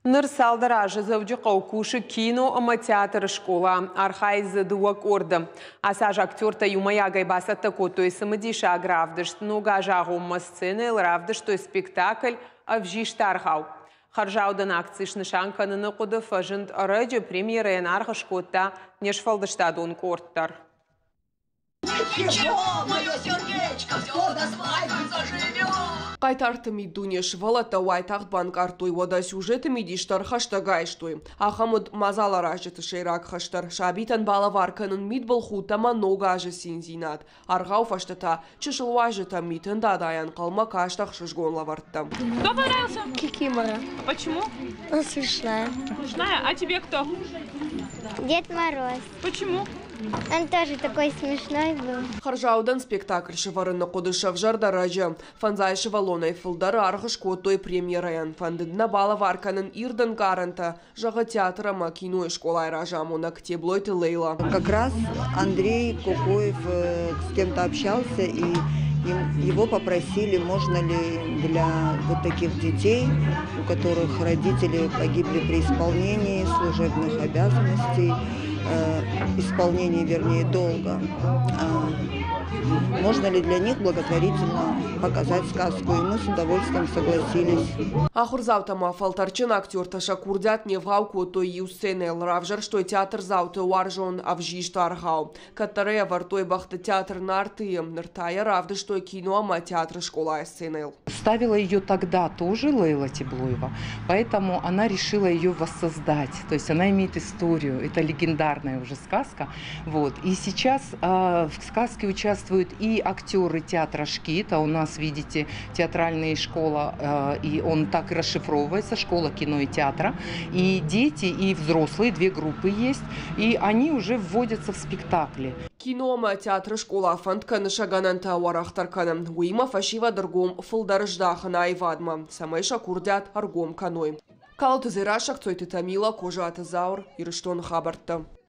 Нырсалдара жазавджи қаукуши кино театр школа архайз дуак орды. Асаж актерта юмая гайбасата кото самадиша гравдыш, нога жагума сцены равдыш спектакль авжишта архау. Харжаудан акциш нышанканы ныкуды фажынд радио премьера энарха шкотта нешфалдышта дон корттар. Ничего, мое сердечко, все до свадьбы заживет. Қайтартымид дунеш валата уайтақ банкартуй вода сюжетымид иштар хаштагайштуй. Ахамуд мазалар ажыты шейрак хаштар. Шабитан балаварканын мид был хутама нога ажы синзинат. Аргау фаштата чышыл важыта митын дадаян қалма каштах шышгон лавартта. Кто понравился? Кикимора. А почему? Он смешная. Смешная? А тебе кто? Дед Мороз. Почему? Он тоже такой смешной был. Харжаудан спектакль шыварынны кудышав жардаражы. Фанзай шывалонай фылдар арғыш котой премьераян. Фандыдна балаварканын ирдан гаранта. Жағы театрама кино и школа айражамуна ктеблойты Лейла. Как раз Андрей Кукуев с кем-то общался, и его попросили, можно ли для вот таких детей, у которых родители погибли при исполнении служебных обязанностей, исполнении, вернее, долга, можно ли для них благотворительно показать сказку, и мы с удовольствием согласились. Ахурзаутама фалтарчин актер таша курдят не вгау кото и сценел равжар, что театр заута уаржон авжишта архау. Катарея вартой бахта театр нарты, нартая равда, что кино, ама театр школа сценел. Ставила ее тогда тоже Лейла Теблоева, поэтому она решила ее воссоздать. То есть она имеет историю, это легендарная уже сказка. Вот. И сейчас в сказке участвуют и актеры театра «Шкит», а у нас, видите, театральная школа, и он так и расшифровывается, школа кино и театра. И дети, и взрослые, две группы есть, и они уже вводятся в спектакли. Кино, театр, школа, фантканы шагананта уарахтарканы. Уима фашива дыргом фылдарыждахана айвадма. Самайша курдят аргом каной. Калатызырашак цойты тамила кожа атызаур, ирыштон хабарта.